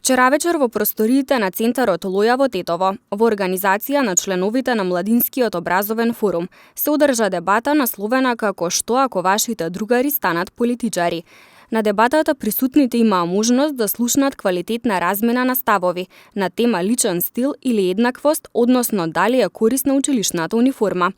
Вчера вечер во просториите на Центарот Лоја во Тетово, во организација на членовите на Младинскиот образовен форум, се одржа дебата насловена како "Што ако вашите другари станат политичари?". На дебатата присутните имаа можност да слушнат квалитетна размена на ставови на тема личен стил или еднаквост, односно дали е корисна училишната униформа.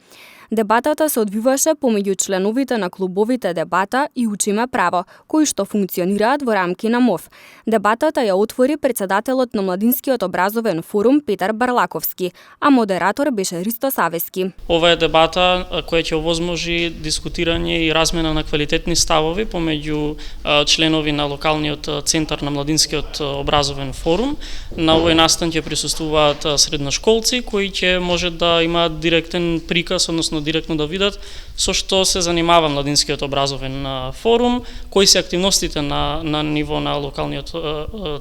Дебатата се одвиваше помеѓу членовите на клубовите Дебата и Учиме право, кои што функционираат во рамки на МОВ. Дебатата ја отвори председателот на Младинскиот образовен форум Петар Барлаковски, а модератор беше Ристо Савески. Ова е дебата која ќе овозможи дискутирање и размена на квалитетни ставови помеѓу членови на локалниот центар на Младинскиот образовен форум. На овој настан ќе присуствуваат средношколци кои ќе може да имаат директен приказ, односно директно да видат со што се занимава Младинскиот образовен форум, кои се активностите на ниво на локалниот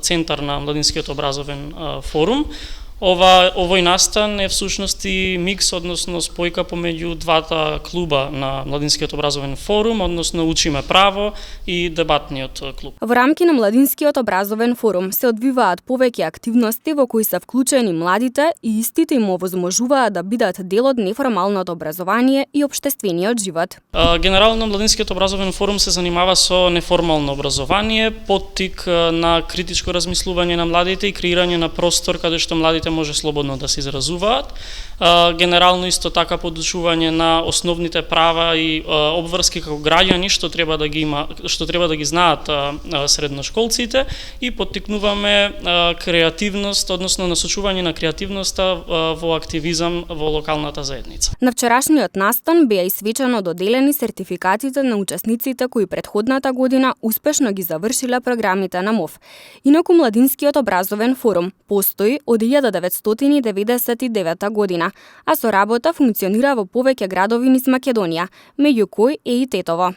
центар на Младинскиот образовен форум. Овој настан е всушност и микс, односно спојка помеѓу двата клуба на Младинскиот образовен форум, односно Учиме право и Дебатниот клуб. Во рамки на Младинскиот образовен форум се одвиваат повеќе активности во кои се вклучени младите и истите им овозможуваат да бидат дел од неформалното образование и општествениот живот. Генерално Младинскиот образовен форум се занимава со неформално образование, поттик на критичко размислување на младите и креирање на простор каде што младите може слободно да се изразуваат. Генерално исто така подучување на основните права и обврски како граѓани што треба да ги знаат средношколците и поттикнуваме креативност, односно насочување на креативноста во активизам во локалната заедница. На вчерашниот настан беа и свечено доделени сертификатите на учесниците кои претходната година успешно ги завршиле програмите на МОВ. Инаку Младинскиот образовен форум постои од 1999 година, а со работа функционира во повеќе градови низ Македонија, меѓу кои е и Тетово.